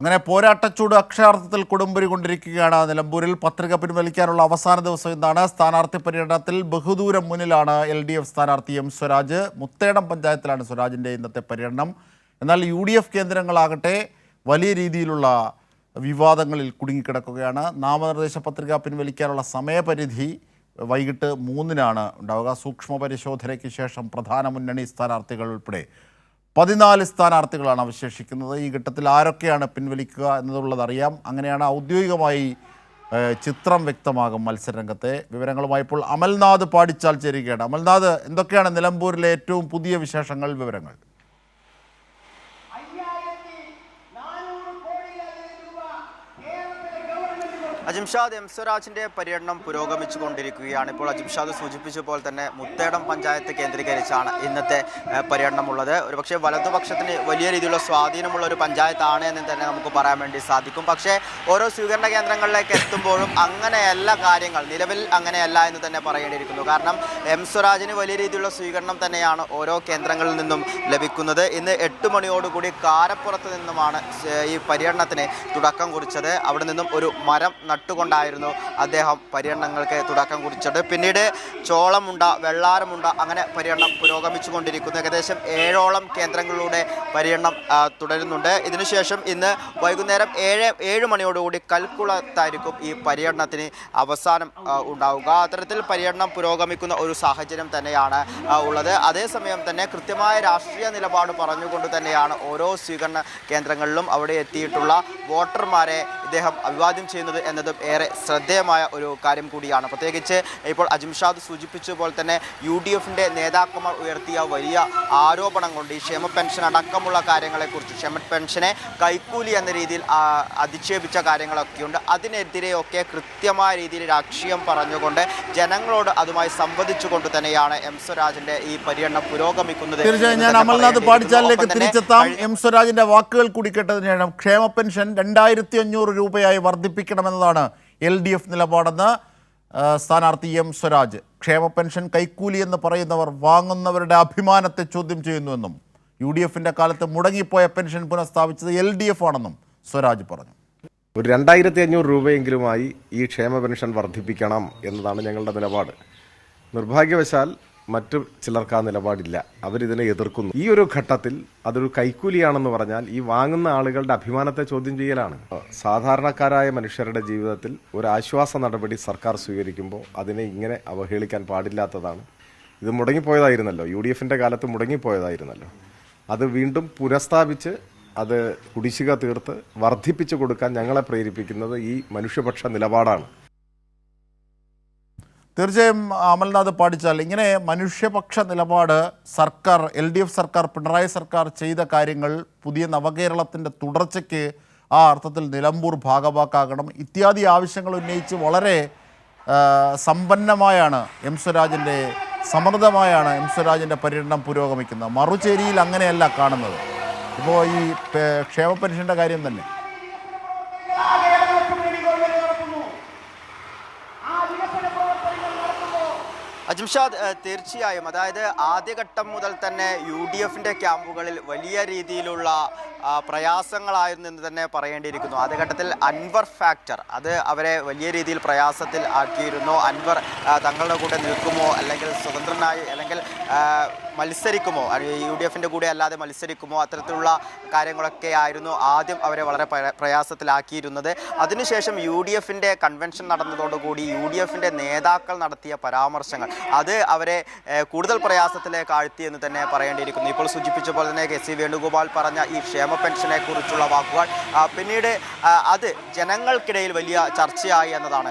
അങ്ങനെ പോരാട്ടച്ചൂട് അക്ഷരാർത്ഥത്തിൽ കൊടുമ്പിരി കൊണ്ടിരിക്കുകയാണ് നിലമ്പൂരിൽ. പത്രിക പിൻവലിക്കാനുള്ള അവസാന ദിവസം ഇന്നാണ്. സ്ഥാനാർത്ഥി പര്യടനത്തിൽ ബഹുദൂരം മുന്നിലാണ് LDF സ്ഥാനാർത്ഥി എം സ്വരാജ്. മുത്തേടം പഞ്ചായത്തിലാണ് സ്വരാജിൻ്റെ ഇന്നത്തെ പര്യടനം. എന്നാൽ UDF കേന്ദ്രങ്ങളാകട്ടെ വലിയ രീതിയിലുള്ള വിവാദങ്ങളിൽ കുടുങ്ങിക്കിടക്കുകയാണ്. നാമനിർദ്ദേശ പത്രിക പിൻവലിക്കാനുള്ള സമയപരിധി വൈകിട്ട് 3-നാണ് ഉണ്ടാവുക. സൂക്ഷ്മ പരിശോധനയ്ക്ക് ശേഷം പ്രധാന മുന്നണി സ്ഥാനാർത്ഥികൾ ഉൾപ്പെടെ 14 സ്ഥാനാർത്ഥികളാണ് അവശേഷിക്കുന്നത്. ഈ ഘട്ടത്തിൽ ആരൊക്കെയാണ് പിൻവലിക്കുക എന്നതുള്ളതറിയാം. അങ്ങനെയാണ് ഔദ്യോഗികമായി ചിത്രം വ്യക്തമാകും മത്സരരംഗത്തെ. വിവരങ്ങളുമായി ഇപ്പോൾ അമൽനാഥ് പാടിച്ചാൽ ചേരുകയാണ്. അമൽനാഥ്, എന്തൊക്കെയാണ് നിലമ്പൂരിലെ ഏറ്റവും പുതിയ വിശേഷങ്ങൾ, വിവരങ്ങൾ? അജിംഷാദ് എം സ്വരാജിന്റെ പര്യടനം പുരോഗമിച്ചുകൊണ്ടിരിക്കുകയാണ്. ഇപ്പോൾ അജിംഷാദ് സൂചിപ്പിച്ച പോലെ തന്നെ മുത്തേടം പഞ്ചായത്ത് കേന്ദ്രീകരിച്ചാണ് ഇന്നത്തെ പര്യടനമുള്ളത്. ഒരുപക്ഷെ വലതുപക്ഷത്തിന് വലിയ രീതിയിലുള്ള സ്വാധീനമുള്ള ഒരു പഞ്ചായത്താണ് എന്ന് തന്നെ നമുക്ക് പറയാൻ വേണ്ടി സാധിക്കും. പക്ഷേ ഓരോ സ്വീകരണ കേന്ദ്രങ്ങളിലേക്ക് എത്തുമ്പോഴും അങ്ങനെയല്ല കാര്യങ്ങൾ, നിലവിൽ അങ്ങനെയല്ല എന്ന് തന്നെ പറയേണ്ടിയിരിക്കുന്നു. കാരണം എം സ്വരാജിന് വലിയ രീതിയിലുള്ള സ്വീകരണം തന്നെയാണ് ഓരോ കേന്ദ്രങ്ങളിൽ നിന്നും ലഭിക്കുന്നത്. ഇന്ന് 8 മണിയോടുകൂടി കാരപ്പുറത്ത് നിന്നുമാണ് ഈ പര്യടനത്തിന് തുടക്കം കുറിച്ചത്. അവിടെ നിന്നും ഒരു മരം നട്ടുകൊണ്ടായിരുന്നു അദ്ദേഹം പര്യടനങ്ങൾക്ക് തുടക്കം കുറിച്ചത്. പിന്നീട് ചോളമുണ്ട, വെള്ളാരമുണ്ട, അങ്ങനെ പര്യടനം പുരോഗമിച്ചു കൊണ്ടിരിക്കുന്നു. ഏകദേശം 7ഓളം കേന്ദ്രങ്ങളിലൂടെ പര്യടനം തുടരുന്നുണ്ട്. ഇതിനുശേഷം ഇന്ന് വൈകുന്നേരം 7 മണിയോടുകൂടി കൽക്കുളത്തായിരിക്കും ഈ പര്യടനത്തിന് അവസാനം ഉണ്ടാവുക. അത്തരത്തിൽ പര്യടനം പുരോഗമിക്കുന്ന ഒരു സാഹചര്യം തന്നെയാണ് ഉള്ളത്. അതേസമയം തന്നെ കൃത്യമായ രാഷ്ട്രീയ നിലപാട് പറഞ്ഞുകൊണ്ട് തന്നെയാണ് ഓരോ സ്വീകരണ കേന്ദ്രങ്ങളിലും അവിടെ എത്തിയിട്ടുള്ള വോട്ടർമാരെ ഇദ്ദേഹം അഭിവാദ്യം ചെയ്യുന്നത് എന്നതും ഏറെ ശ്രദ്ധേയമായ ഒരു കാര്യം കൂടിയാണ്. പ്രത്യേകിച്ച് ഇപ്പോൾ അജിംഷാദ് സൂചിപ്പിച്ച പോലെ തന്നെ UDFിൻ്റെ നേതാക്കന്മാർ ഉയർത്തിയ വലിയ ആരോപണം കൊണ്ട് ഈ ക്ഷേമ പെൻഷൻ അടക്കമുള്ള കാര്യങ്ങളെക്കുറിച്ച്, ക്ഷേമ പെൻഷനെ കൈക്കൂലി എന്ന രീതിയിൽ അധിക്ഷേപിച്ച കാര്യങ്ങളൊക്കെയുണ്ട്. അതിനെതിരെയൊക്കെ കൃത്യമായ രീതിയിൽ രാഷ്ട്രീയം പറഞ്ഞുകൊണ്ട് ജനങ്ങളോട് അതുമായി സംവദിച്ചുകൊണ്ട് തന്നെയാണ് എം സ്വരാജിന്റെ ഈ പര്യടനം പുരോഗമിക്കുന്നത്. തീർച്ചയായും ഞാൻ അമൽനാഥ് പാടിച്ചാലിലേക്ക് തിരിച്ചെത്താം. എം സ്വരാജിന്റെ വാക്കുകൾ കൂടി കേട്ടതിന് ശേഷം ക്ഷേമ പെൻഷൻ 2500 രൂപയായി വർദ്ധിപ്പിക്കണമെന്നതാണ് LDF നിലപാടെന്ന് സ്ഥാനാർത്ഥി എം സ്വരാജ്. ക്ഷേമ പെൻഷൻ കൈക്കൂലി എന്ന് പറയുന്നവർ വാങ്ങുന്നവരുടെ അഭിമാനത്തെ ചോദ്യം ചെയ്യുന്നുവെന്നും UDFിൻ്റെ കാലത്ത് മുടങ്ങിപ്പോയ പെൻഷൻ പുനഃസ്ഥാപിച്ചത് LDF ആണെന്നും സ്വരാജ് പറഞ്ഞു. ഒരു 2500 രൂപയെങ്കിലുമായി ഈ ക്ഷേമ പെൻഷൻ വർദ്ധിപ്പിക്കണം എന്നതാണ് ഞങ്ങളുടെ നിലപാട്. നിർഭാഗ്യവശാൽ മറ്റു ചിലർക്ക് ആ നിലപാടില്ല. അവരിതിനെ എതിർക്കുന്നു. ഈ ഒരു ഘട്ടത്തിൽ അതൊരു കൈക്കൂലിയാണെന്ന് പറഞ്ഞാൽ ഈ വാങ്ങുന്ന ആളുകളുടെ അഭിമാനത്തെ ചോദ്യം ചെയ്യലാണ്. സാധാരണക്കാരായ മനുഷ്യരുടെ ജീവിതത്തിൽ ഒരു ആശ്വാസ നടപടി സർക്കാർ സ്വീകരിക്കുമ്പോൾ അതിനെ ഇങ്ങനെ അവഹേളിക്കാൻ പാടില്ലാത്തതാണ്. ഇത് മുടങ്ങിപ്പോയതായിരുന്നല്ലോ, UDFിൻ്റെ കാലത്ത് മുടങ്ങിപ്പോയതായിരുന്നല്ലോ. അത് വീണ്ടും പുനഃസ്ഥാപിച്ച് അത് കുടിശ്ശിക തീർത്ത് വർദ്ധിപ്പിച്ചു കൊടുക്കാൻ ഞങ്ങളെ പ്രേരിപ്പിക്കുന്നത് ഈ മനുഷ്യപക്ഷ നിലപാടാണ്. തീർച്ചയായും അമൽനാഥ് പാടിച്ചാൽ, ഇങ്ങനെ മനുഷ്യപക്ഷ നിലപാട് സർക്കാർ, LDF സർക്കാർ, പിണറായി സർക്കാർ ചെയ്ത കാര്യങ്ങൾ പുതിയ നവകേരളത്തിൻ്റെ തുടർച്ചയ്ക്ക് ആ അർത്ഥത്തിൽ നിലമ്പൂർ ഭാഗവാക്കാകണം ഇത്യാദി ആവശ്യങ്ങൾ ഉന്നയിച്ച് വളരെ സമ്പന്നമായാണ് എം സ്വരാജിൻ്റെ, സമൃദ്ധമായാണ് എം സ്വരാജിൻ്റെ പര്യടനം പുരോഗമിക്കുന്നത്. മറുചേരിയിൽ അങ്ങനെയല്ല കാണുന്നത്. ഇപ്പോൾ ഈ ക്ഷേമ പെൻഷൻ്റെ കാര്യം തന്നെ അജിംഷാദ്, തീർച്ചയായും അതായത് ആദ്യഘട്ടം മുതൽ തന്നെ UDFിൻ്റെ ക്യാമ്പുകളിൽ വലിയ രീതിയിലുള്ള പ്രയാസങ്ങളായിരുന്നു എന്ന് തന്നെ പറയേണ്ടിയിരിക്കുന്നു. ആദ്യഘട്ടത്തിൽ അൻവർ ഫാക്ടർ അത് അവരെ വലിയ രീതിയിൽ പ്രയാസത്തിൽ ആക്കിയിരുന്നു. അൻവർ തങ്ങളുടെ കൂടെ നിൽക്കുമോ, അല്ലെങ്കിൽ സ്വതന്ത്രനായി, അല്ലെങ്കിൽ മത്സരിക്കുമോ, UDFിൻ്റെ കൂടെ അല്ലാതെ മത്സരിക്കുമോ, അത്തരത്തിലുള്ള കാര്യങ്ങളൊക്കെ ആയിരുന്നു ആദ്യം അവരെ വളരെ പ്രയാസത്തിലാക്കിയിരുന്നത്. അതിനുശേഷം UDFിൻ്റെ കൺവെൻഷൻ നടന്നതോടുകൂടി UDFിൻ്റെ നേതാക്കൾ നടത്തിയ പരാമർശങ്ങൾ അത് അവരെ കൂടുതൽ പ്രയാസത്തിലേക്ക് ആഴ്ത്തി എന്ന് തന്നെ പറയേണ്ടിയിരിക്കുന്നു. ഇപ്പോൾ സൂചിപ്പിച്ച പോലെ തന്നെ KC വേണുഗോപാൽ പറഞ്ഞ ഈ ക്ഷേമ പെൻഷനെ കുറിച്ചുള്ള വാക്കുകൾ പിന്നീട് അത് ജനങ്ങൾക്കിടയിൽ വലിയ ചർച്ചയായി എന്നതാണ്.